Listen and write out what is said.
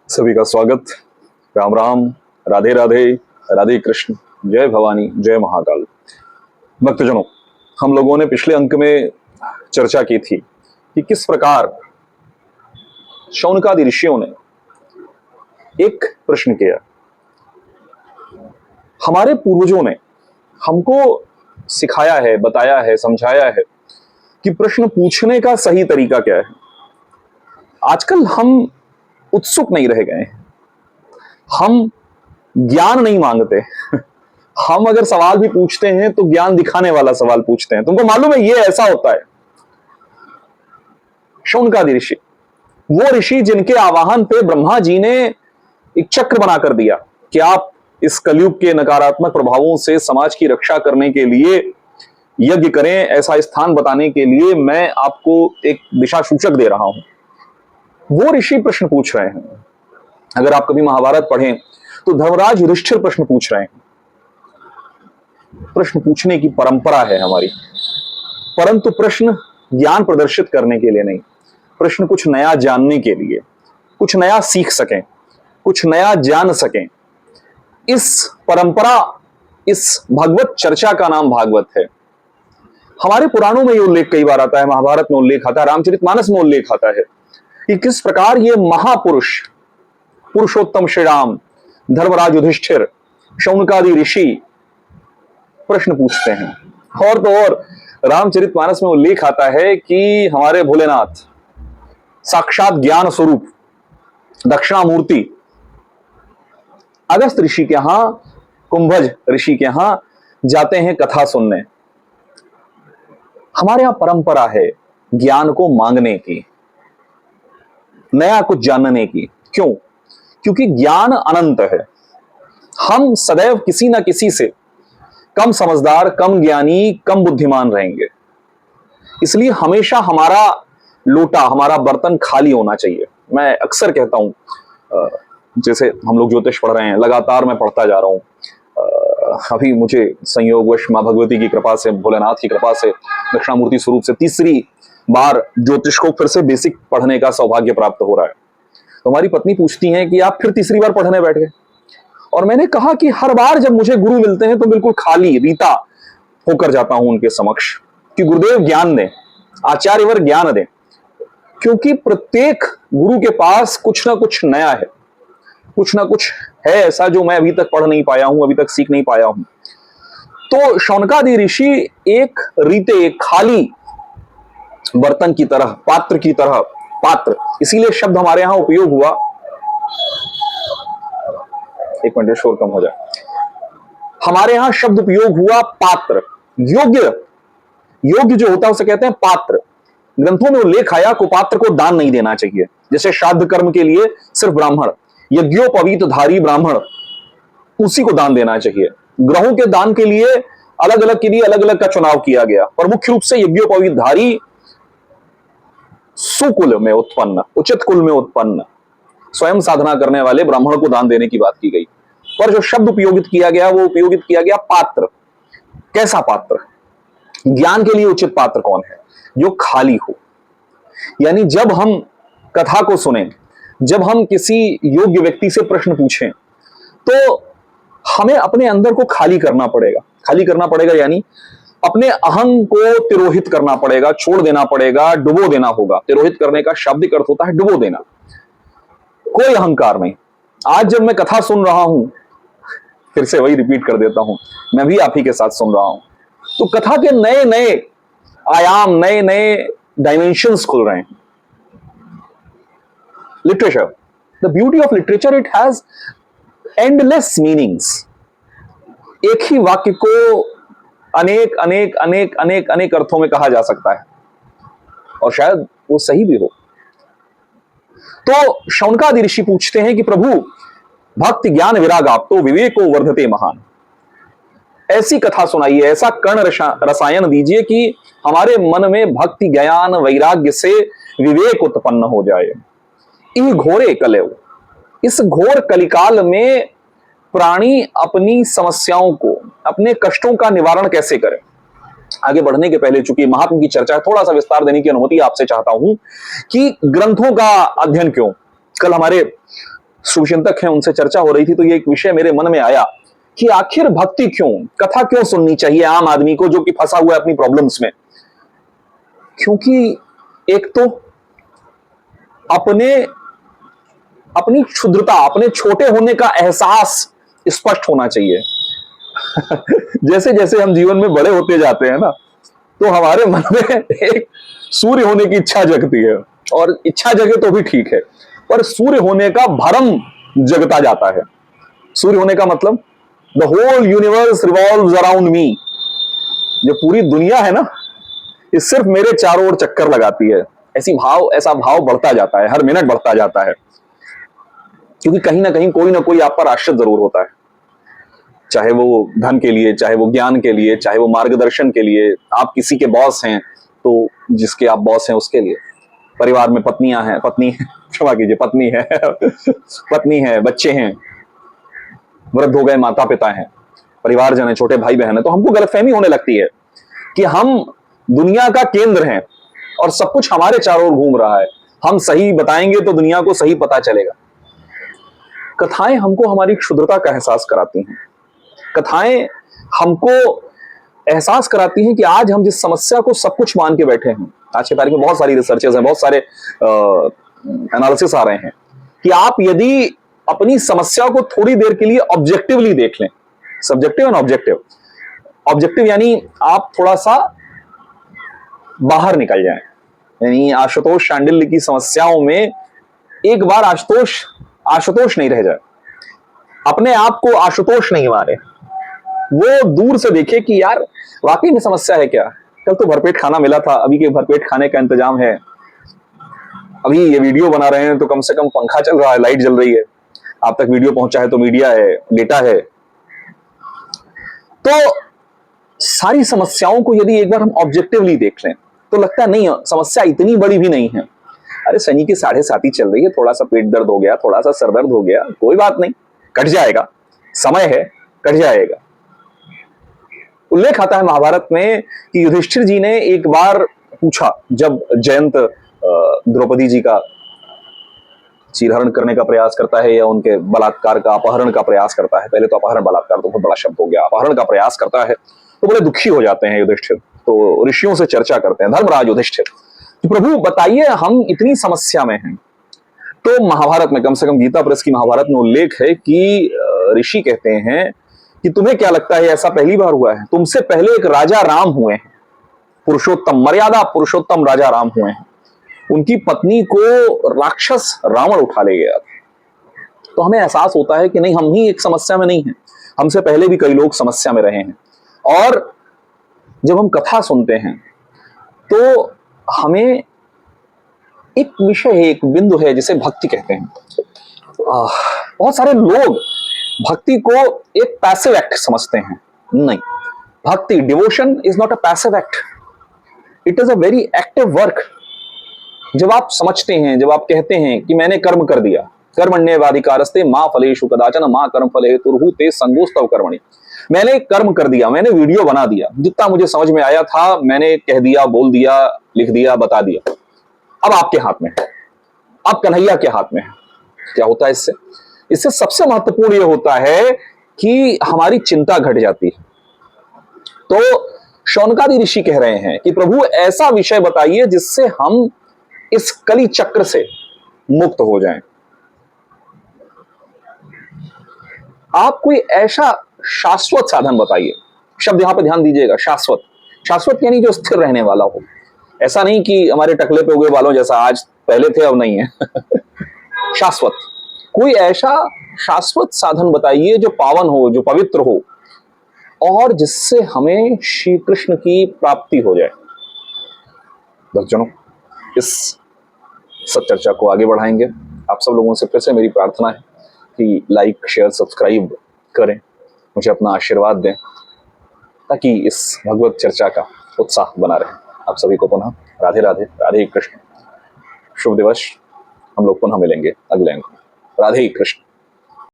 सभी का स्वागत। राम राम, राधे राधे, राधे कृष्ण, जय भवानी, जय महाकाल। भक्तजनों, हम लोगों ने पिछले अंक में चर्चा की थी कि किस प्रकार शौनकादि ऋषियों ने एक प्रश्न किया। हमारे पूर्वजों ने हमको सिखाया है, बताया है, समझाया है कि प्रश्न पूछने का सही तरीका क्या है। आजकल हम उत्सुक नहीं रह गए हैं, हम ज्ञान नहीं मांगते। हम अगर सवाल भी पूछते हैं तो ज्ञान दिखाने वाला सवाल पूछते हैं। तुमको मालूम है ये ऐसा होता है। शौनकादि ऋषि, वो ऋषि जिनके आवाहन पे ब्रह्मा जी ने एक चक्र बनाकर दिया कि आप इस कलयुग के नकारात्मक प्रभावों से समाज की रक्षा करने के लिए यज्ञ करें, ऐसा स्थान बताने के लिए मैं आपको एक दिशा सूचक दे रहा हूं। वो ऋषि प्रश्न पूछ रहे हैं। अगर आप कभी महाभारत पढ़ें तो धर्मराज युधिष्ठिर प्रश्न पूछ रहे हैं। प्रश्न पूछने की परंपरा है हमारी, परंतु प्रश्न ज्ञान प्रदर्शित करने के लिए नहीं। प्रश्न कुछ नया जानने के लिए, कुछ नया सीख सकें, कुछ नया जान सकें। इस परंपरा, इस भगवत चर्चा का नाम भागवत है। हमारे पुराणों में ये उल्लेख कई बार आता है, महाभारत में उल्लेख आता है, रामचरितमानस में उल्लेख आता है कि किस प्रकार ये महापुरुष, पुरुषोत्तम श्री राम, धर्मराज युधिष्ठिर, शौनकादि ऋषि प्रश्न पूछते हैं। और तो और रामचरितमानस में उल्लेख आता है कि हमारे भोलेनाथ साक्षात ज्ञान स्वरूप दक्षिणामूर्ति अगस्त ऋषि के यहां, कुंभज ऋषि के यहां जाते हैं कथा सुनने। हमारे यहां परंपरा है ज्ञान को मांगने की, नया कुछ जानने की। क्यों? क्योंकि ज्ञान अनंत है। हम सदैव किसी ना किसी से कम समझदार, कम ज्ञानी, कम बुद्धिमान रहेंगे। इसलिए हमेशा हमारा लोटा, हमारा बर्तन खाली होना चाहिए। मैं अक्सर कहता हूं, जैसे हम लोग ज्योतिष पढ़ रहे हैं, लगातार मैं पढ़ता जा रहा हूं। अभी मुझे संयोगवश मां भगवती की कृपा से, भोलेनाथ की कृपा से, दक्षिणामूर्ति स्वरूप से तीसरी बार ज्योतिष को फिर से बेसिक पढ़ने का सौभाग्य प्राप्त हो रहा है। तो हमारी पत्नी पूछती हैं कि आप फिर तीसरी बार पढ़ने बैठ गए। और मैंने कहा कि हर बार जब मुझे गुरु मिलते हैं तो बिल्कुल खाली रीता होकर जाता हूं उनके समक्ष कि गुरुदेव ज्ञान दें, आचार्यवर ज्ञान दें। क्योंकि प्रत्येक गुरु के पास कुछ ना कुछ नया है, कुछ ना कुछ है ऐसा जो मैं अभी तक पढ़ नहीं पाया हूं, अभी तक सीख नहीं पाया हूं। तो शौनकादि ऋषि एक रीते, एक खाली बर्तन की तरह, पात्र की तरह, पात्र इसीलिए शब्द हमारे यहां उपयोग हुआ। एक मिनट, शोर कम हो जाए। हमारे यहां शब्द उपयोग हुआ पात्र। योग्य, योग्य जो होता है उसे कहते हैं पात्र। ग्रंथों में उल्लेख आया कुपात्र को दान नहीं देना चाहिए। जैसे श्राद्ध कर्म के लिए सिर्फ ब्राह्मण, यज्ञोपवीतधारी ब्राह्मण, उसी को दान देना चाहिए। ग्रहों के दान के लिए अलग अलग के लिए अलग अलग का चुनाव किया गया, पर मुख्य रूप से यज्ञोपवीतधारी, सुकुल में उत्पन्न, उचित कुल में उत्पन्न, स्वयं साधना करने वाले ब्राह्मण को दान देने की बात की गई। पर जो शब्द उपयोगित किया गया वो उपयोगित किया गया पात्र। कैसा पात्र? ज्ञान के लिए उचित पात्र कौन है? जो खाली हो। यानी जब हम कथा को सुने, जब हम किसी योग्य व्यक्ति से प्रश्न पूछें, तो हमें अपने अंदर को खाली करना पड़ेगा। खाली करना पड़ेगा यानी अपने अहं को तिरोहित करना पड़ेगा, छोड़ देना पड़ेगा, डुबो देना होगा। तिरोहित करने का शाब्दिक अर्थ होता है डुबो देना। कोई अहंकार नहीं। आज जब मैं कथा सुन रहा हूं, फिर से वही रिपीट कर देता हूं, मैं भी आप ही के साथ सुन रहा हूं, तो कथा के नए नए आयाम, नए नए डायमेंशंस खुल रहे हैं। Literature, the beauty of literature, it has endless meanings. एक ही वाक्य को अनेक अनेक अनेक अनेक अनेक अर्थों में कहा जा सकता है, और शायद वो सही भी हो। तो शौनकादि ऋषि पूछते हैं कि प्रभु, भक्ति ज्ञान विराग आप तो विवेको वर्धते महान। ऐसी कथा सुनाइए, ऐसा कर्ण रसायन दीजिए कि हमारे मन में भक्ति ज्ञान वैराग्य से विवेक उत्पन्न हो जाए। इह घोरे कलेव, इस घोर कलिकाल में प्राणी अपनी समस्याओं को, अपने कष्टों का निवारण कैसे करे। आगे बढ़ने के पहले चूंकि महात्मा की चर्चा है, थोड़ा सा विस्तार देने की अनुमति आपसे चाहता हूं कि ग्रंथों का अध्ययन क्यों। कल हमारे शुभचिंतक हैं, उनसे चर्चा हो रही थी, तो ये एक विषय मेरे मन में आया कि आखिर भक्ति क्यों, कथा क्यों सुननी चाहिए आम आदमी को जो कि फंसा हुआ है अपनी प्रॉब्लम्स में। क्योंकि एक तो अपनी क्षुद्रता, अपने छोटे होने का एहसास स्पष्ट होना चाहिए। जैसे जैसे हम जीवन में बड़े होते जाते हैं ना, तो हमारे मन में एक सूर्य होने की इच्छा जगती है, और इच्छा जगे तो भी ठीक है, पर सूर्य होने का भरम जगता जाता है। सूर्य होने का मतलब the whole universe revolves around me. जो पूरी दुनिया है ना, ये सिर्फ मेरे चारों ओर चक्कर लगाती है। ऐसा भाव बढ़ता जाता है, हर मिनट बढ़ता जाता है, क्योंकि कहीं ना कहीं कोई ना कोई आप पर आश्रित जरूर होता है, चाहे वो धन के लिए, चाहे वो ज्ञान के लिए, चाहे वो मार्गदर्शन के लिए। आप किसी के बॉस हैं तो जिसके आप बॉस हैं उसके लिए। परिवार में क्षमा कीजिए, पत्नी है, बच्चे हैं, वृद्ध हो गए माता पिता हैं, परिवारजन है, छोटे भाई बहन है, तो हमको गलतफहमी होने लगती है कि हम दुनिया का केंद्र हैं और सब कुछ हमारे चारों ओर घूम रहा है। हम सही बताएंगे तो दुनिया को सही पता चलेगा। कथाएं हमको हमारी क्षुद्रता का एहसास कराती हैं। कथाएं हमको एहसास कराती हैं कि आज हम जिस समस्या को सब कुछ मान के बैठे हैं, आज की तारीख में बहुत सारी रिसर्चेस हैं, बहुत सारे एनालिसिस आ रहे हैं कि आप यदि अपनी समस्या को थोड़ी देर के लिए ऑब्जेक्टिवली देख लें, सब्जेक्टिव एंड ऑब्जेक्टिव यानी आप थोड़ा सा बाहर निकल जाएं, यानी आशुतोष शांडिल्य की समस्याओं में एक बार आशुतोष नहीं रह जाए, अपने आप को आशुतोष नहीं मारे, वो दूर से देखे कि यार वाकई में समस्या है क्या। कल तो भरपेट खाना मिला था, अभी के भरपेट खाने का इंतजाम है, अभी ये वीडियो बना रहे हैं तो कम से कम पंखा चल रहा है, लाइट जल रही है, आप तक वीडियो पहुंचा है तो मीडिया है, डेटा है। तो सारी समस्याओं को यदि एक बार हम ऑब्जेक्टिवली देख लें तो लगता है नहीं, समस्या इतनी बड़ी भी नहीं है। अरे शनि की 7.5 चल रही है, थोड़ा सा पेट दर्द हो गया, थोड़ा सा सर दर्द हो गया, कोई बात नहीं, कट जाएगा, समय है, कट जाएगा। उल्लेख आता है महाभारत में कि युधिष्ठिर जी ने एक बार पूछा, जब जयंत द्रौपदी जी का चीरहरण करने का प्रयास करता है या उनके बलात्कार का, अपहरण का प्रयास करता है, पहले तो अपहरण, बलात्कार तो बहुत बड़ा शब्द हो गया, अपहरण का प्रयास करता है, तो बड़े दुखी हो जाते हैं युधिष्ठिर। तो ऋषियों से चर्चा करते हैं, धर्मराज युधिष्ठिर, तो प्रभु बताइए हम इतनी समस्या में हैं। तो महाभारत में, कम से कम गीता प्रेस की महाभारत में उल्लेख है कि ऋषि कहते हैं कि तुम्हें क्या लगता है ऐसा पहली बार हुआ है? तुमसे पहले एक राजा राम हुए हैं, पुरुषोत्तम, मर्यादा पुरुषोत्तम राजा राम हुए हैं, उनकी पत्नी को राक्षस रावण उठा ले गया। तो हमें एहसास होता है कि नहीं, हम ही एक समस्या में नहीं हैं, हमसे पहले भी कई लोग समस्या में रहे हैं। और जब हम कथा सुनते हैं तो हमें एक विषय है, एक बिंदु है जिसे भक्ति कहते हैं। बहुत सारे लोग भक्ति को एक पैसिव एक्ट समझते हैं। नहीं, भक्ति, devotion is not a passive act, it is a very active work. जब आप समझते हैं, जब आप कहते हैं कि मैंने कर्म कर दिया, कर्मण्येवाधिकारस्ते मा फलेषु कदाचन मा कर्म फले हेतुर्हु ते संगोस्तव कर्मणि, मैंने कर्म कर दिया, मैंने वीडियो बना दिया, जितना मुझे समझ में आया था मैंने कह दिया, बोल दिया, लिख दिया, बता दिया, अब आपके हाथ में है, अब कन्हैया के हाथ में है। क्या होता है इससे सबसे महत्वपूर्ण यह होता है कि हमारी चिंता घट जाती है। तो शौनकादि ऋषि कह रहे हैं कि प्रभु ऐसा विषय बताइए जिससे हम इस कली चक्र से मुक्त हो जाएं। आप कोई ऐसा शाश्वत साधन बताइए, शब्द यहां पर ध्यान दीजिएगा, शाश्वत यानी जो स्थिर रहने वाला हो। ऐसा नहीं कि हमारे टकले पे उगे बालों जैसा आज पहले थे अब नहीं है। शाश्वत, कोई ऐसा शाश्वत साधन बताइए जो पावन हो, जो पवित्र हो और जिससे हमें श्री कृष्ण की प्राप्ति हो जाए। भक्तजनों, इस सच्चर्चा को आगे बढ़ाएंगे। आप सब लोगों से फिर से मेरी प्रार्थना है कि लाइक, शेयर, सब्सक्राइब करें, मुझे अपना आशीर्वाद दें ताकि इस भगवत चर्चा का उत्साह बना रहे। आप सभी को पुनः राधे राधे, राधे कृष्ण, शुभ दिवस। हम लोग पुनः मिलेंगे अगले अंक में। राधे कृष्ण।